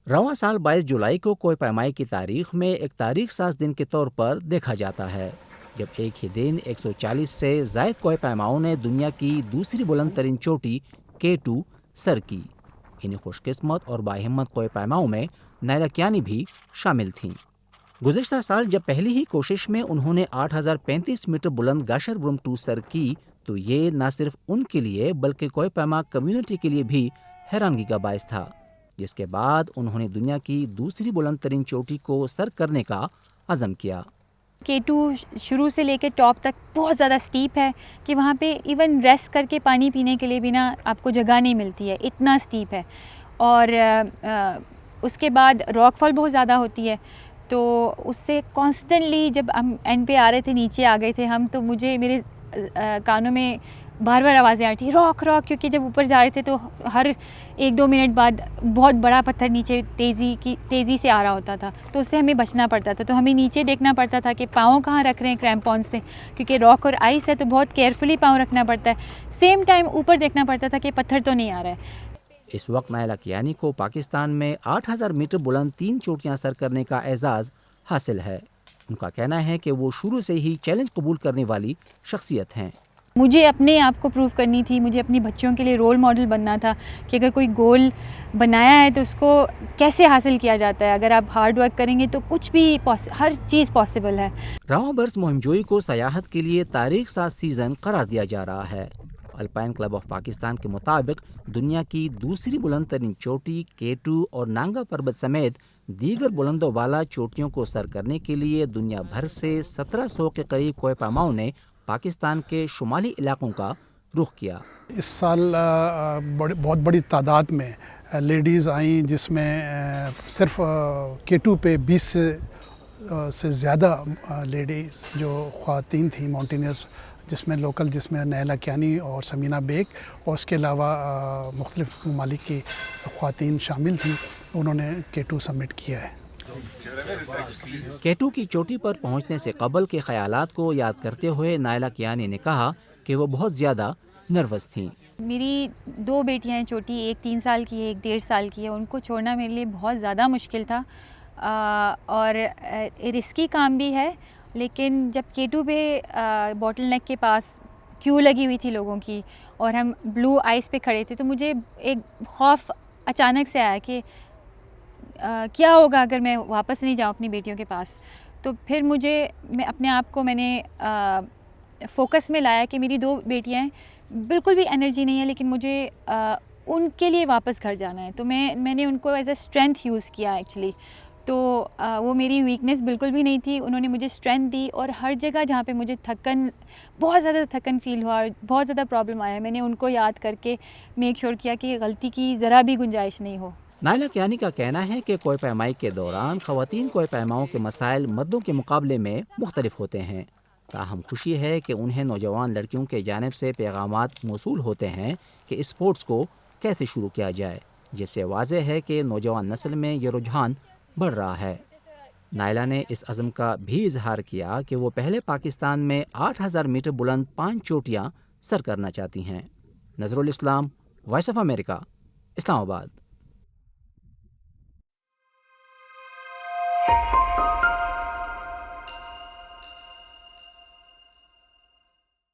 रवां साल 22 जुलाई को कोई पैमाई की तारीख में एक तारीख साज दिन के तौर पर देखा जाता है, जब एक ही दिन 140 से जायद कोई पैमाओं ने दुनिया की दूसरी बुलंद तरीन चोटी K2 सर की। इन्हीं खुशकिस्मत और बाहिम्मत कोई पैमाओं में नायला कियानी भी शामिल थीं। गुज़िश्ता साल जब पहली ही कोशिश में उन्होंने 8035 मीटर बुलंद गाशर ब्रूम 2 सर की, तो ये न सिर्फ उनके लिए बल्कि कोई पैमा कम्युनिटी के लिए भी हैरानगी का बायस था, जिसके बाद उन्होंने दुनिया की दूसरी बुलंद तरीन चोटी को सर करने का अज़म किया। K2 शुरू से लेकर टॉप तक बहुत ज़्यादा स्टीप है कि वहाँ पे इवन रेस्ट करके पानी पीने के लिए भी ना आपको जगह नहीं मिलती है, इतना स्टीप है। और उसके बाद रॉकफॉल बहुत ज़्यादा होती है, तो उससे कॉन्स्टेंटली जब हम एंड पे आ रहे थे, नीचे आ गए थे हम, तो मुझे मेरे कानों में बार बार आवाज़ें आ रही थी रॉक रॉक, क्योंकि जब ऊपर जा रहे थे तो हर 1-2 मिनट बाद बहुत बड़ा पत्थर नीचे तेज़ी से आ रहा होता था, तो उससे हमें बचना पड़ता था। तो हमें नीचे देखना पड़ता था कि पाँव कहाँ रख रहे हैं क्रैम्पॉन से, क्योंकि रॉक और आइस है तो बहुत केयरफुली पाँव रखना पड़ता है। सेम टाइम ऊपर देखना पड़ता था कि पत्थर तो नहीं आ रहा है। इस वक्त नायला कियानी को पाकिस्तान में 8000 मीटर बुलंद 3 चोटियां सर करने का एजाज़ हासिल है। उनका कहना है कि वो शुरू से ही चैलेंज कबूल करने वाली शख्सियत हैं। मुझे अपने आप को प्रूव करनी थी, मुझे अपनी बच्चियों के लिए रोल मॉडल बनना था कि अगर कोई गोल बनाया है तो उसको कैसे हासिल किया जाता है। अगर आप हार्ड वर्क करेंगे तो कुछ भी हर चीज़ पॉसिबल है। रवां बरस मुहिमजोई को सयाहत के लिए तारीख साज सीज़न करार दिया जा रहा है। अल्पाइन क्लब ऑफ पाकिस्तान के मुताबिक दुनिया की दूसरी बुलंद तरीन चोटी K2 और नांगा पर्वत समेत दीगर बुलंदों वाला चोटियों को सर करने के लिए दुनिया भर से 1700 के करीब कोई पैमाओं ने पाकिस्तान के शुमाली इलाकों का रुख किया। इस साल बहुत बड़ी तादाद में लेडीज़ आई, जिसमें सिर्फ K2 पे 20 से ज़्यादा लेडीज़ जो ख़वातीन थी माउंटेनियर्स, जिसमें नायला कियानी और समीना बेग और उसके अलावा मुख्तलिफ ममालिक की ख़वातीन शामिल थी। उन्होंने K2 सबमिट किया है। K2 की चोटी पर पहुंचने से कबल के ख्यालात को याद करते हुए नायला कियानी ने कहा कि वो बहुत ज़्यादा नर्वस थीं। मेरी 2 बेटियां हैं छोटी, एक 3 साल की है, एक 1.5 साल की है। उनको छोड़ना मेरे लिए बहुत ज़्यादा मुश्किल था और रिस्की काम भी है। लेकिन जब K2 पे बॉटल नेक के पास क्यू लगी हुई थी लोगों की और हम ब्लू आइस पे खड़े थे, तो मुझे एक खौफ अचानक से आया कि क्या होगा अगर मैं वापस नहीं जाऊँ अपनी बेटियों के पास। तो फिर मैं अपने आप को मैंने फोकस में लाया कि मेरी 2 बेटियां हैं, बिल्कुल भी एनर्जी नहीं है, लेकिन मुझे उनके लिए वापस घर जाना है। तो मैंने उनको एज अ स्ट्रेंथ यूज़ किया एक्चुअली। तो वो मेरी वीकनेस बिल्कुल भी नहीं थी, उन्होंने मुझे स्ट्रेंथ दी। और हर जगह जहाँ पे मुझे बहुत ज़्यादा थकन फ़ील हुआ, बहुत ज़्यादा प्रॉब्लम आया, मैंने उनको याद करके मेक श्योर किया कि गलती की ज़रा भी गुंजाइश नहीं हो। नायला कियानी का कहना है कि कोई पैमाई के दौरान ख़वातीन कोई पैमाओं के मसाइल मर्दों के मुकाबले में मुख्तलिफ होते हैं। ताहम खुशी है कि उन्हें नौजवान लड़कियों के जानिब से पैगामात मौसूल होते हैं कि इस स्पोर्ट्स को कैसे शुरू किया जाए, जिससे वाज़ेह है कि नौजवान नस्ल में ये रुझान बढ़ रहा है। नायला ने इस अज़म का भी इजहार किया कि वो पहले पाकिस्तान में 8000 मीटर बुलंद 5 चोटियाँ सर करना चाहती हैं। नज़रुल इस्लाम, वॉइस ऑफ अमेरिका, इस्लामाबाद।